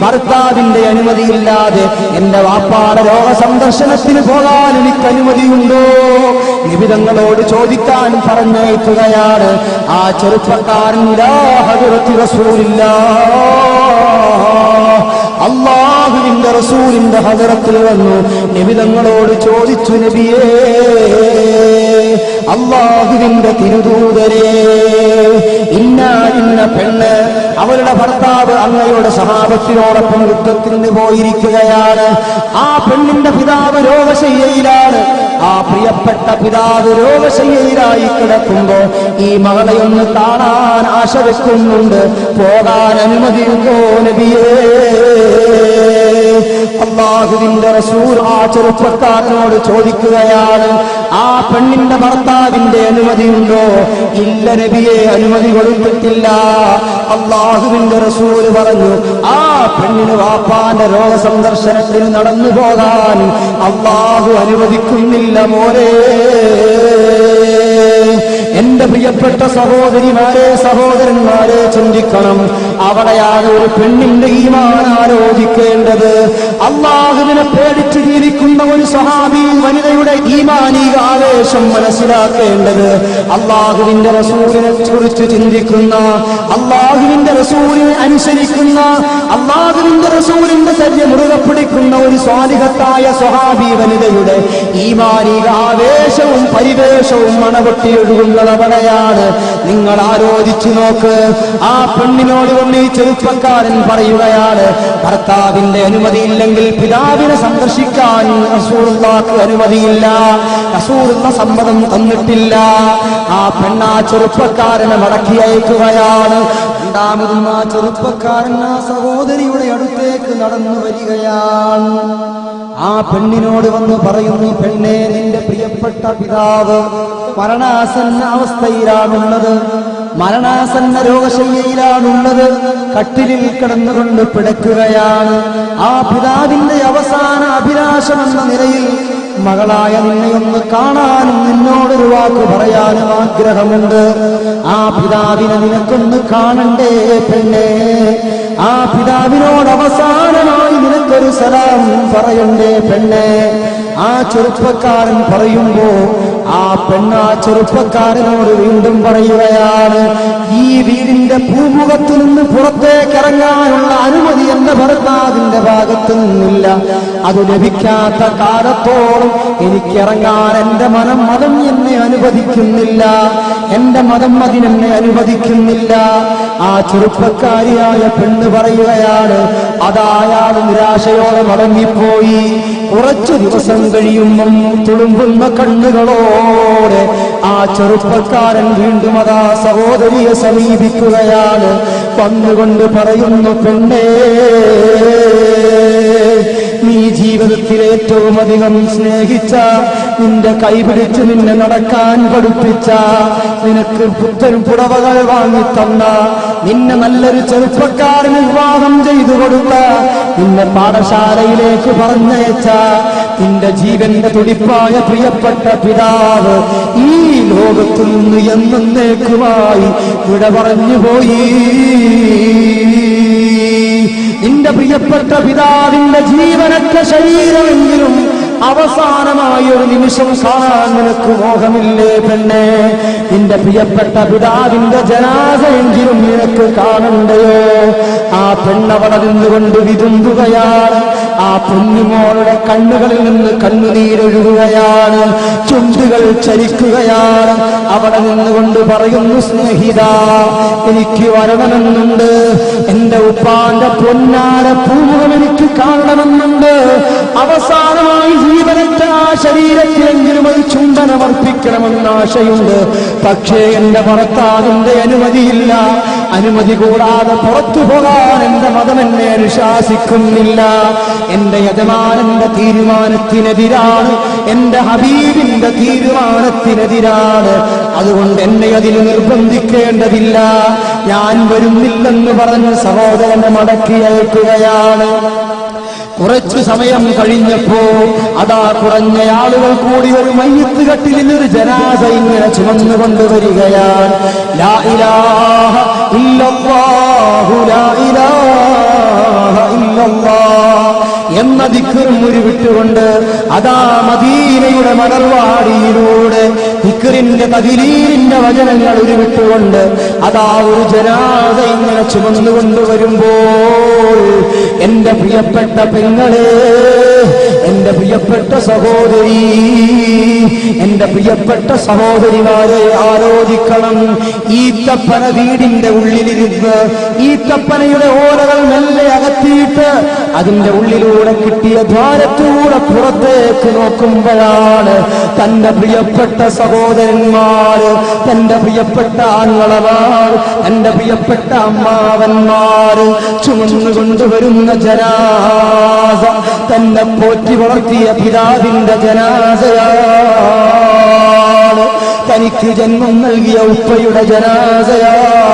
ഭർത്താവിന്റെ അനുമതിയില്ലാതെ എന്റെ വാപ്പാടെ രോഗ സന്ദർശനത്തിന് പോകാൻ എനിക്ക് അനുമതിയുണ്ടോ? നബി തങ്ങളോട് ചോദിക്കാൻ പറഞ്ഞയക്കുകയാണ്. ആ ചെറുപ്പക്കാരൻ അല്ലാഹുവിന്റെ റസൂലിന്റെ ഹദറത്തിൽ വന്നു നബി തങ്ങളോട് ചോദിച്ചു, നബിയേ, അല്ലാഹുവിന്റെ തിരുദൂതരേ, ഇന്ന പെണ്ണ് അവരുടെ ഭർത്താവ് അങ്ങയുടെ സഹാബത്തിനോടൊപ്പം യുദ്ധത്തിന് പോയിരിക്കുകയാണ്. ആ പെണ്ണിന്റെ പിതാവ് രോഗശയ്യയിലാണ്. ആ പ്രിയപ്പെട്ട പിതാവ് രോഗശയ്യയിലായി കിടക്കുമ്പോ ഈ മകളെ ഒന്ന് കാണാൻ ആശ വെക്കുന്നുണ്ട്. പോകാൻ അനുമതിയുണ്ടോ നബിയേ? അല്ലാഹുവിന്റെ റസൂൽ ആ ചെറുപ്പക്കാരനോട് ചോദിക്കുകയാണ്, ആ പെണ്ണിന്റെ ഭർത്താവിന്റെ അനുമതിയുണ്ടോ? ഇല്ല നബിയെ, അനുമതി കൊടുത്തിട്ടില്ല. അല്ലാഹുവിന്റെ റസൂൽ പറഞ്ഞു, ആ പെണ്ണിന് വാപ്പാന്റെ രോഗസന്ദർശനത്തിന് നടന്നു പോകാൻ അല്ലാഹു അനുവദിക്കുന്നില്ല മോനെ. എന്റെ പ്രിയപ്പെട്ട സഹോദരിമാരെ, സഹോദരന്മാരെ, ചിന്തിക്കണം. അവിടെയാണ് ഒരു പെണ്ണിന്റെ ഈമാൻ ആലോചിക്കേണ്ടത്. അല്ലാഹുവിനെ പേടിച്ച് ജീവിക്കുന്ന ഒരു സ്വഹാബി വനിതയുടെ ഈമാനിക ആവേശം മനസ്സിലാക്കേണ്ടത്. അല്ലാഹുവിന്റെ റസൂലിനെ കുറിച്ച് ചിന്തിക്കുന്ന, അല്ലാഹുവിന്റെ റസൂലിനെ അനുസരിക്കുന്ന, അല്ലാഹുവിന്റെ റസൂലിന്റെ ചര്യ മുറുകെ പിടിക്കുന്ന ഒരു സ്വാലിഹത്തായ സ്വഹാബി വനിതയുടെ ഈമാനിക ആവേശവും പരിവേഷവും മണപൊട്ടിയൊഴുകുന്നത് അവിടെയാണ്. നിങ്ങൾ ആലോചിച്ചു നോക്ക്. ആ പെണ്ണിനോട് കൊണ്ട് ഈ ചെറുപ്പക്കാരൻ പറയുകയാണ്, ഭർത്താവിന്റെ അനുമതിയില്ലെങ്കിൽ പിതാവിനെ സന്ദർശിക്കാൻ റസൂലുള്ളാഹിക്ക് അനുമതിയില്ല, റസൂലുള്ള സമ്മതം തന്നിട്ടില്ല. ആ പെണ്ണാ ചെറുപ്പക്കാരനെ മടക്കി അയക്കുകയാണ്. രണ്ടാമതും ആ ചെറുപ്പക്കാരൻ ആ സഹോദരിയുടെ അടുത്തേക്ക് നടന്നു വരികയാണ്. ആ പെണ്ണിനോട് വന്ന് പറയുന്നു, പെണ്ണേ, നിന്റെ പ്രിയപ്പെട്ട പിതാവ് മരണാസന്ന അവസ്ഥയിലാണുള്ളത്, മരണാസന്ന രോഗശയ്യയിലാണുള്ളത്, കട്ടിലിൽ കിടന്നുകൊണ്ട് പിടയ്ക്കുകയാണ്. ആ പിതാവിന്റെ അവസാന അഭിലാഷമെന്ന നിലയിൽ മകളായ നിന്നെ ഒന്ന് കാണാനും നിന്നോടൊരു വാക്ക് പറയാനും ആഗ്രഹമുണ്ട്. ആ പിതാവിനെ നിനക്കൊന്ന് കാണണ്ടേ പെണ്ണേ? ആ പിതാവിനോട് അവസാനമായി നിനക്കൊരു സലാം പറയണ്ടേ പെണ്ണേ? ആ ചെറുപ്പക്കാരൻ പറയുമ്പോ ആ പെണ്ണ് ആ ചെറുപ്പക്കാരനോട് വീണ്ടും പറയുകയാണ്, ഈ വീടിന്റെ പൂമുഖത്തു നിന്ന് പുറത്തേക്ക് ഇറങ്ങാനുള്ള അനുമതി എന്റെ ഭർത്താവിന്റെ ഭാഗത്തു നിന്നില്ല. അത് ലഭിക്കാത്ത കാലത്തോളം എനിക്കിറങ്ങാൻ എന്റെ മതം എന്നെ അനുവദിക്കുന്നില്ല, എന്റെ മതം അതിനെന്നെ അനുവദിക്കുന്നില്ല. ആ ചെറുപ്പക്കാരിയായ പെണ്ണ് പറയുകയാണ്. അതായാൾ നിരാശയോടെ മടങ്ങിപ്പോയി. കുറച്ചു ദിവസം കഴിയുമ്പം തുളുമ്പുന്ന കണ്ണുകളോടെ ആ ചെറുപ്പക്കാരൻ വീണ്ടും അതാ സഹോദരിയെ സമീപിക്കുകയാണ്. വന്നുകൊണ്ട് പറയുന്നു, പെണ്ണേ, നീ ജീവിതത്തിൽ ഏറ്റവും അധികം സ്നേഹിച്ച, നിന്റെ കൈപിടിച്ച് നിന്നെ നടക്കാൻ പഠിപ്പിച്ച, നിനക്ക് പുത്തൻ പുടവകൾ വാങ്ങിത്തന്ന, നിന്നെ നല്ലൊരു ചെറുപ്പക്കാരന് വിവാഹം ചെയ്തു കൊടുത്ത, നിന്നെ പാഠശാലയിലേക്ക് പറഞ്ഞയച്ച, നിന്റെ ജീവന്റെ തുടിപ്പായ പ്രിയപ്പെട്ട പിതാവ് ഈ ലോകത്തു നിന്ന് എന്നേക്കുമായി വിട പറഞ്ഞുപോയി. നിന്റെ പ്രിയപ്പെട്ട പിതാവിന്റെ ജീവനറ്റ ശരീരമെങ്കിലും അവസാനമായ ഒരു നിമിഷം കാണാൻ നിനക്ക് മോഹമില്ലേ പെണ്ണേ? നിന്റെ പ്രിയപ്പെട്ട പിതാവിന്റെ ജനാസയെങ്കിലും നിനക്ക് കാണണ്ടയോ? ആ പെണ്ണവള നിന്നുകൊണ്ട് വിതുമ്പുകയാണ്. ആ പൊന്നുമോളുടെ കണ്ണുകളിൽ നിന്ന് കണ്ണുനീരൊഴുകുകയാണ്, ചുണ്ടുകൾ ചലിക്കുകയാണ്. അവിടെ നിന്നുകൊണ്ട് പറയുന്നു, സ്നേഹിത, എനിക്ക് വരണമെന്നുണ്ട്, എന്റെ ഉപ്പാന്റെ പൊന്നാര പൂമുഖം എനിക്ക് കാണണമെന്നുണ്ട്. അവസാനമായി ജീവനറ്റ ആ ശരീരത്തിലെങ്കിലും ഒരു ചുംബനമർപ്പിക്കണമെന്ന ആശയുണ്ട്. പക്ഷേ എന്റെ ഭർത്താവിന്റെ അനുമതിയില്ല. അനുമതി കൂടാതെ പുറത്തു പോകാൻ എന്റെ മതം എന്നെ അനുശാസിക്കുന്നില്ല. എന്റെ യജമാനന്റെ തീരുമാനത്തിനെതിരാണ്, എന്റെ ഹബീബിന്റെ തീരുമാനത്തിനെതിരാണ്. അതുകൊണ്ട് എന്നെ അതിന് നിർബന്ധിക്കേണ്ടതില്ല. ഞാൻ വരുന്നില്ലെന്ന് പറഞ്ഞ് സഹോദരനെ മടക്കി അയക്കുകയാണ്. കുറച്ചു സമയം കഴിഞ്ഞപ്പോ അതാ കുറഞ്ഞ ആളുകൾ കൂടി ഒരു മയ്യത്ത് കട്ടിലിൽ ഒരു ജനാസ ഇങ്ങനെ ചുമന്നുകൊണ്ടുവരികയാണ്. ലാ ഇലാഹ ഇല്ലല്ലാഹു ലാ ഇലാഹ ഇല്ലല്ലാഹ് ദിക്റും ഉരുവിട്ടുകൊണ്ട് അതാ മദീനയുടെ മണർവാടിയിലൂടെ ദിക്റിന്റെ തദ്ലീലിന്റെ വചനങ്ങൾ ഉരുവിട്ടുകൊണ്ട് അതാ ഒരു ജനാസ ഇങ്ങനെ ചുമന്നുകൊണ്ട് വരുമ്പോൾ എന്റെ പ്രിയപ്പെട്ട പെങ്ങളെ, എന്റെ പ്രിയപ്പെട്ട സഹോദരി, എന്റെ പ്രിയപ്പെട്ട സഹോദരിമാരെ ആലോചിക്കണം. ഈത്തപ്പന വീടിന്റെ ഉള്ളിലിരുന്ന് ഈത്തപ്പനയുടെ ഓലകൾ മെല്ലെ അകത്തിയിട്ട് അതിന്റെ ഉള്ളിലൂടെ കിട്ടിയ ദ്വാരത്തിലൂടെ പുറത്തേക്ക് നോക്കുമ്പോഴാണ് തന്റെ പ്രിയപ്പെട്ട സഹോദരന്മാര്, തന്റെ പ്രിയപ്പെട്ട ആങ്ങളമാർ, തന്റെ പ്രിയപ്പെട്ട അമ്മാവന്മാര് ചുമന്നുകൊണ്ടുവരുന്ന ജനാസ തന്നെ പോറ്റി വളർത്തിയ പിതാവിന്റെ ജനാസയാണ്, തനിക്ക് ജന്മം നൽകിയ ഉപ്പയുടെ ജനാസയാണ്.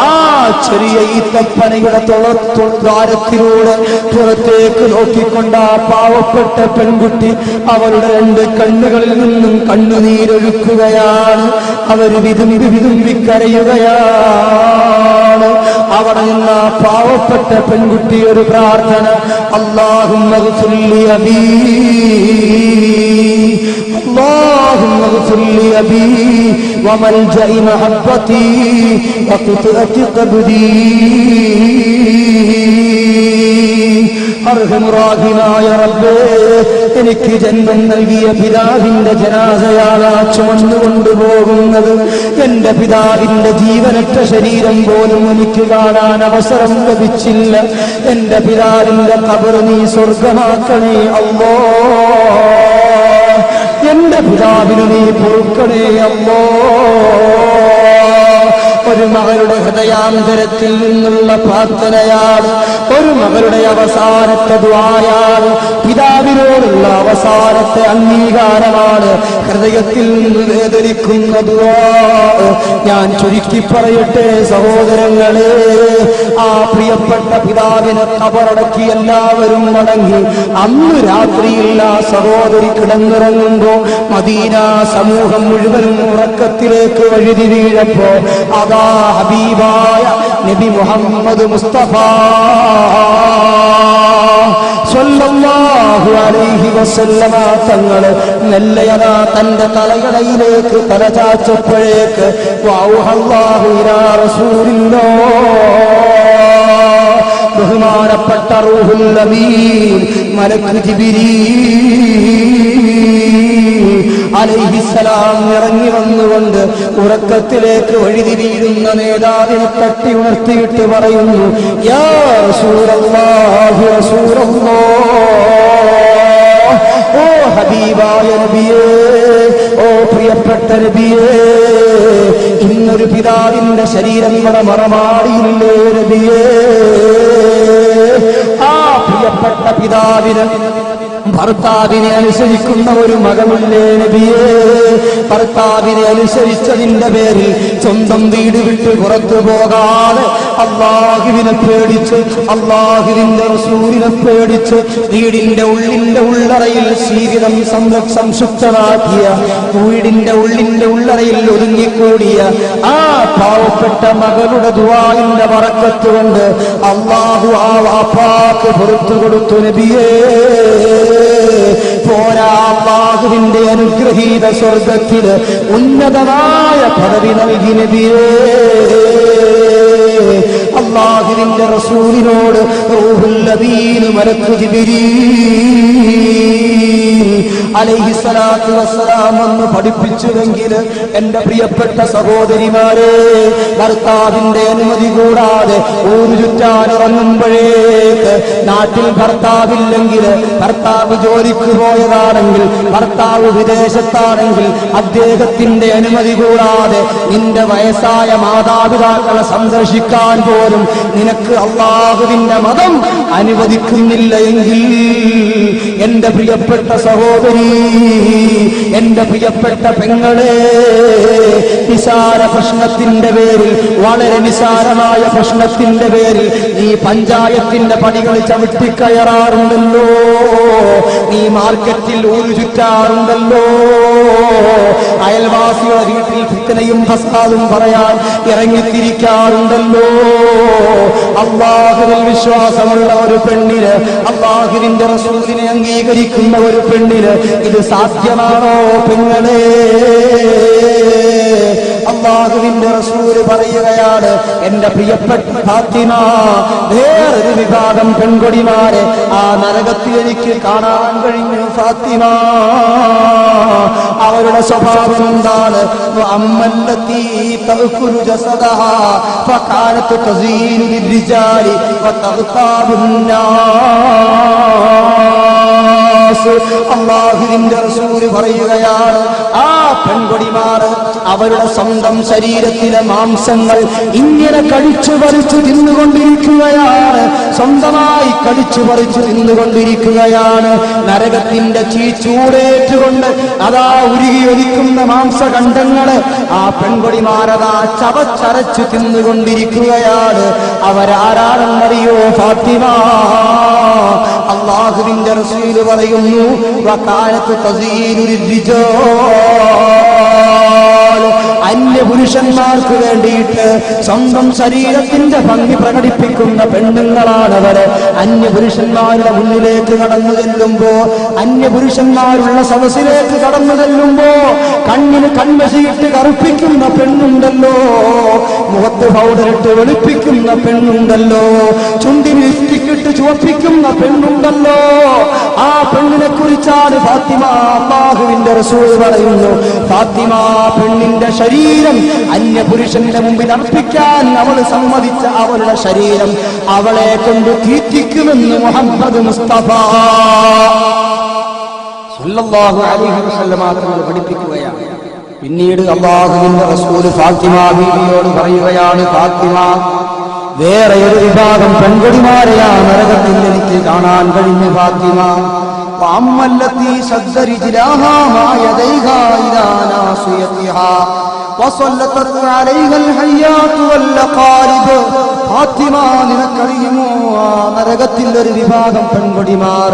ആ ചെറിയ ഈത്തപ്പനയുടെ ദ്വാരത്തിലൂടെ പുറത്തേക്ക് നോക്കിക്കൊണ്ട് ആ പാവപ്പെട്ട പെൺകുട്ടി അവരുടെ 2 കണ്ണുകളിൽ നിന്നും കണ്ണുനീരൊഴുക്കുകയാണ്. അവർ വിതുമ്പി കരയുകയാണ്. അവിടെ നിന്ന് ആ പാവപ്പെട്ട പെൺകുട്ടി ഒരു പ്രാർത്ഥന, അല്ലാഹുമ്മ ഗ്ഫിർ ലി അബീ, اللهم اغفر لي أبي وملجأ محبتي وقطعة قبري. അർഹമുറാഹിമായ റബ്ബേ, എനിക്ക് ജന്മം നൽകിയ പിതാവിന്റെ ജനാസയാണ് ചുമന്നുകൊണ്ടുപോകുന്നത്. എന്റെ പിതാവിന്റെ ജീവനറ്റ ശരീരം പോലും എനിക്ക് കാണാൻ അവസരം ലഭിച്ചില്ല. എന്റെ പിതാവിന്റെ ഖബർ നീ സ്വർഗമാക്കണേ അല്ലാഹ്. എന്റെ പിതാവിന് നീ പൊറുക്കണേ അല്ലാഹ്. ഒരു മകളുടെ ഹൃദയാന്തരത്തിൽ നിന്നുള്ള പ്രാർത്ഥനയാണ്, ഒരു മകളുടെ അവസാനത്തെ ദുആയാണ്, പിതാവിനോടുള്ള അവസാനത്തെ അംഗീകാരമാണ്, ഹൃദയത്തിൽ നിന്ന് വേദനിക്കുന്ന ദുആ. ഞാൻ ചുരുക്കി പറയട്ടെ സഹോദരങ്ങളെ, ആ പ്രിയപ്പെട്ട പിതാവിനെ ഖബറടക്കി എല്ലാവരും മടങ്ങി അന്ന് രാത്രിയിൽ ആ സഹോദരി കിടന്നിറങ്ങുമ്പോ മദീന സമൂഹം മുഴുവനും ഉറക്കത്തിലേക്ക് വഴുതി വീഴപ്പോ അതാ ഹബീബായ നബി മുഹമ്മദ് മുസ്തഫ സ്വല്ലല്ലാഹു അലൈഹി വസല്ലമ തങ്ങള് മെല്ലയതാ തന്റെ തലയിലേക്ക് തലചാച്ചപ്പോഴേക്ക് വഅല്ലാഹു ഇലാ റസൂലില്ലാഹ്, ബഹുമാനപ്പെട്ട റൂഹുൽ അമീൻ മലക്ക് ജിബ്രീൽ അലൈഹിസ്സലാം ഇറങ്ങി വന്നുകൊണ്ട് ഉറക്കത്തിലേക്ക് വഴുതി വീഴുന്ന നേതാവിനെ തട്ടി ഉണർത്തിയിട്ട് പറയുന്നു, യാ റസൂലല്ലാഹി റസൂലല്ലാഹ്, ഓ ഹബീബായ നബിയേ, ഓ പ്രിയപ്പെട്ട നബിയേ, ഇന്നൊരു പിതാവിന്റെ ശരീരം ഇവിടെ മറമാടിയില്ലേ നബിയേ. ആ പ്രിയപ്പെട്ട പിതാവിന് ഭർത്താവിനെ അനുസരിക്കുന്ന ഒരു മകളുണ്ടേ നബിയേ. ഭർത്താവിനെ അനുസരിച്ചതിന്റെ പേരിൽ സ്വന്തം വീട് വിട്ട് പുറത്തു പോകാതെ അല്ലാഹുവിനെ പേടിച്ച് അല്ലാഹുവിന്റെ റസൂലിനെ പേടിച്ച് വീടിന്റെ ഉള്ളറയിൽ ജീവിതം സംശുദ്ധമാക്കിയ, വീടിന്റെ ഉള്ളറയിൽ ഒതുങ്ങിക്കൂടിയ ആ പാവപ്പെട്ട മകളുടെ ദുആഇന്റെ ബറക്കത്ത് കൊണ്ട് അല്ലാഹു ആ വാപ്പാക്ക് പുറത്തു കൊടുത്തു നബിയേ. പോരാ, അല്ലാഹുവിന്റെ അനുഗ്രഹീത സ്വർഗത്തില് ഉന്നതമായ പദവി നൽകി നബിയേ. അല്ലാഹുവിന്റെ റസൂലിനോട് റൂഹുൽ അമീൻ മലക്ക് ജിബ്രീൽ അലൈഹിസ്സലാത്തു വസ്സലാം എന്ന് പഠിപ്പിച്ചുവെങ്കിൽ എന്റെ പ്രിയപ്പെട്ട സഹോദരിമാരെ, ഭർത്താവിന്റെ അനുമതി കൂടാതെ ഊരു ചുറ്റാനിറങ്ങുമ്പോഴേക്ക് നാട്ടിൽ ഭർത്താവില്ലെങ്കിൽ, ഭർത്താവ് ജോലിക്ക് പോയതാണെങ്കിൽ, ഭർത്താവ് വിദേശത്താണെങ്കിൽ അദ്ദേഹത്തിന്റെ അനുമതി കൂടാതെ നിന്റെ വയസ്സായ മാതാപിതാക്കളെ സന്ദർശിക്കാൻ പോലും നിനക്ക് അല്ലാഹുവിന്റെ മതം അനുവദിക്കുന്നില്ല എങ്കിൽ എന്റെ പ്രിയപ്പെട്ട സഹോദരി, എന്റെ പ്രിയപ്പെട്ട പെങ്ങളെ, നിസാര പ്രശ്നത്തിന്റെ പേരിൽ, വളരെ നിസാരമായ പ്രശ്നത്തിന്റെ പേരിൽ നീ പഞ്ചായത്തിന്റെ പടികൾ ചവിട്ടിക്കയറാറുണ്ടല്ലോ, നീ മാർക്കറ്റിൽ ഊരു ചുറ്റാറുണ്ടല്ലോ, അയൽവാസിയുടെ വീട്ടിൽ ഫിത്നയും ഫസാദും പറയാൻ ഇറങ്ങിത്തിരിക്കാറുണ്ടല്ലോ. അല്ലാഹുവിൽ വിശ്വാസമുള്ള ഒരു പെണ്ണിന്, അല്ലാഹുവിന്റെ റസൂലിനെ അംഗീകരിക്കുന്ന ഒരു പെണ്ണിന് ഇത് സാധ്യമാണോ പെങ്ങളെ? അല്ലാഹുവിന്റെ റസൂല് പറയുകയാണ്, എന്റെ പ്രിയപ്പെട്ട ഫാത്തിമ, വേറൊരു വിഭാഗം പെൺകൊടിമാരെ ആ നരകത്തിൽ എനിക്ക് കാണാൻ കഴിഞ്ഞു ഫാത്തിമ. അവരുടെ സ്വഭാവം എന്താണ്? അമ്മല്ലത്തി തഅകുലു ജസദഹാ ഫകാനത് തസീനു ലിർരിജാലി വതഗ്താബുൻ നാസ്. അല്ലാഹുവിന്റെ റസൂല് പറയുകയാണ്, ആ പെൺകൊടിമാർ അവരുടെ സ്വന്തം ശരീരത്തിലെ മാംസങ്ങൾ ഇങ്ങനെ കടിച്ചു പറിച്ചു തിന്നുകൊണ്ടിരിക്കുകയാണ്, സ്വന്തമായി കടിച്ചു പറിച്ചു തിന്നുകൊണ്ടിരിക്കുകയാണ്. നരകത്തിന്റെ ചൂടേറ്റുകൊണ്ട് അതാ ഉരുകിയൊലിക്കുന്ന മാംസഖണ്ഡങ്ങള് ആ പെൺകൊടിമാരതാ ചവച്ചരച്ചു തിന്നുകൊണ്ടിരിക്കുകയാണ്. അവരാരാണെന്നറിയോ ഫാത്തിമ? അല്ലാഹുവിന്റെ റസൂല് പറയുന്നു, വകാനതു തസീനു ലിർരിജാൽ, അന്യപുരുഷന്മാർക്ക് വേണ്ടിയിട്ട് സ്വന്തം ശരീരത്തിന്റെ ഭംഗി പ്രകടിപ്പിക്കുന്ന പെണ്ണുങ്ങളാണവര്. അന്യപുരുഷന്മാരുടെ മുന്നിലേക്ക് കടന്നു ചെല്ലുമ്പോ, അന്യപുരുഷന്മാരുള്ള സദസ്സിലേക്ക് കടന്നു ചെല്ലുമ്പോ കണ്ണിന് കൺമശിയിട്ട് കറുപ്പിക്കുന്ന പെണ്ണുണ്ടല്ലോ, മുഖത്ത് പൗഡറിട്ട് വെളുപ്പിക്കുന്ന പെണ്ണുണ്ടല്ലോ, ചുണ്ടിന് ലിപ്സ്റ്റിക്കിട്ട് ചുവപ്പിക്കുന്ന പെണ്ണുണ്ടല്ലോ. ആ പെണ്ണിനെ കുറിച്ചാണ് ഫാത്തിമ അല്ലാഹുവിന്റെ റസൂൽ പറയുന്നു, ഫാത്തിമ പെണ്ണിന്റെ ശരീരം അന്യപുരുഷന്റെ മുമ്പിൽ അർപ്പിക്കാൻ അവൾ സമ്മതിച്ച അവളുടെ ശരീരം അവളെ കൊണ്ട് തീറ്റിക്കുമെന്ന് മുഹമ്മദ് മുസ്തഫ സല്ലല്ലാഹു അലൈഹി വസല്ലം തങ്ങൾ പഠിപ്പിക്കുകയാണ്. പിന്നീട് അല്ലാഹുവിന്റെ റസൂൽ ഫാത്തിമ ബീവിയോട് പറയുകയാണ്, ഫാത്തിമ, വേറെ ഒരു വിഭാഗം പെൺകൊടിമാരെയാ നരകത്തിൽ എനിക്ക് കാണാൻ കഴിഞ്ഞു ഫാത്തിമ. വഅമ്മല്ലത്തി ശദ്ദ റിജ്ലാഹാ മാ യദൈഹാ ഇലാ നാസിയതിഹാ വസല്ലത്തത് അലൈഹൽ ഹയ്യാതു വല്ലഖാലിബ്. ഫാത്തിമ, നിനക്കറിയുമോ ആ നരകത്തിൽ ഒരു വിഭാഗം പെൺകൊടിമാർ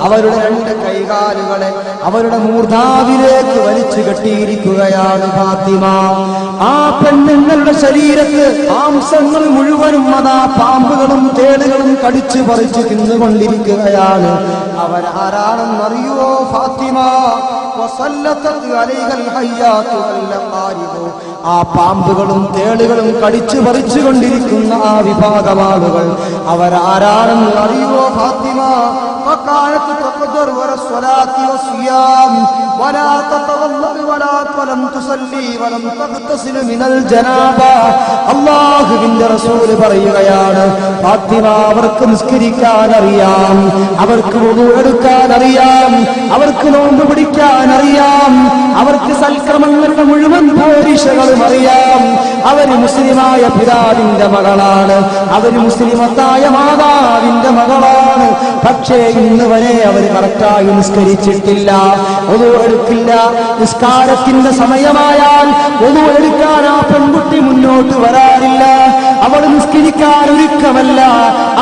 അവരുടെ രണ്ട് കൈകാലുകളെ അവരുടെ മൂർധാവിലേക്ക് വലിച്ചു കെട്ടിയിരിക്കുകയാണ് ഫാത്തിമ. ആ പെണ്ണുങ്ങളുടെ ശരീരത്ത് മാംസങ്ങൾ മുഴുവനും അതാ പാമ്പുകളും തേളുകളും കടിച്ചു പറിച്ചു തിന്നുകൊണ്ടിരിക്കുകയാണ്. അവരാരാണെന്നറിയോ ഫാത്തിമ? ആ പാമ്പുകളും തേളുകളും കടിച്ചു പറിച്ചുകൊണ്ടിരിക്കുന്ന ആ വിഭാഗം ആളുകൾ അവരാരാണെന്ന് അറിയുമോ ഫാത്തിമ? فكانت تقدر ورا الصلاة والصيام ولا تتوضأ ولم تصلي ولم تغتسل من الجنابة. അല്ലാഹുവിന്റെ റസൂൽ പറയുകയാണ്, ഫാത്തിമ, അവർക്ക് നിസ്കരിക്കാൻ അറിയാം, അവർക്ക് വുളു എടുക്കാൻ അറിയാം, അവർക്ക് നോമ്പ് പിടിക്കാൻ അറിയാം, അവർക്ക് സൽക്രമങ്ങളുടെ മുഴുവൻ പോരിശകളും അറിയാം. അവര് മുസ്ലിമായ പിതാവിന്റെ മകളാണ്, അവര് മുസ്ലിമത്തായ മാതാവിന്റെ മകളാണ്. പക്ഷേ ഇന്ന് വരെ അവർ കറക്റ്റായി നിസ്കരിച്ചിട്ടില്ല, വുളു എടുക്കില്ല. നിസ്കാരത്തിന്റെ സമയമായാൽ വുളു എടുക്കാൻ ആ പെൺകുട്ടി മുന്നോട്ട് വരാറില്ല. അവൾ നിസ്കരിക്കാൻ ഒരുക്കമല്ല,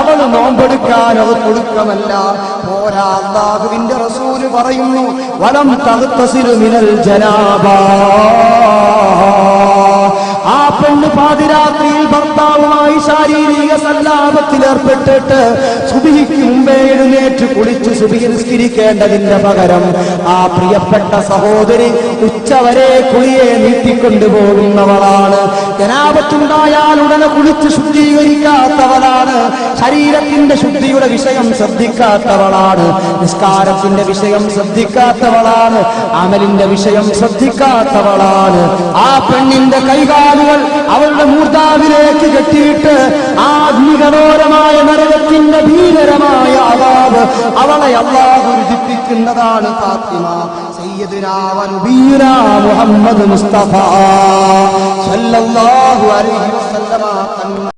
അവൾ നോമ്പെടുക്കാൻ അവർ ഒടുക്കമല്ല. പോരാ, അല്ലാഹുവിന്റെ റസൂല് പറയുന്നു, വലം തഗ്തസിലു മിനൽ ജനാബാ. ആ പെണ്ണ് പാതിരാത്രിയിൽ ഭർത്താവുമായി ശാരീരിക സല്ലാപത്തിൽ ഏർപ്പെട്ടിട്ട് സുബഹിക്ക് മുമ്പേ എഴുന്നേറ്റ് കുളിച്ച് സുബഹി നിസ്കരിക്കേണ്ടതിന്റെ പകരം ആ പ്രിയപ്പെട്ട സഹോദരി ഉച്ചവരെ കുളിയെ നീട്ടിക്കൊണ്ടുപോകുന്നവളാണ്. ജനാപത്തുണ്ടായാൽ ഉടനെ കുളിച്ച് ശുദ്ധീകരിക്കാത്തവളാണ്, ശരീരത്തിന്റെ ശുദ്ധിയുടെ വിഷയം ശ്രദ്ധിക്കാത്തവളാണ്, നിസ്കാരത്തിന്റെ വിഷയം ശ്രദ്ധിക്കാത്തവളാണ്, അമലിന്റെ വിഷയം ശ്രദ്ധിക്കാത്തവളാണ്. ആ പെണ്ണിന്റെ കൈകാലുകൾ അവളുടെ മൂർധാവിലേക്ക് കെട്ടിയിട്ട് ആത്മികനോരമായ നരകത്തിന്റെ ഭീകരമായ അദാബ് അവളെ അല്ലാഹു രുചിപ്പിക്കുന്നതാണ് ഫാത്തിമ. സയ്യിദുനാ വ നബിയുനാ മുഹമ്മദ് മുസ്തഫ സല്ലല്ലാഹു അലൈഹി വസല്ലമ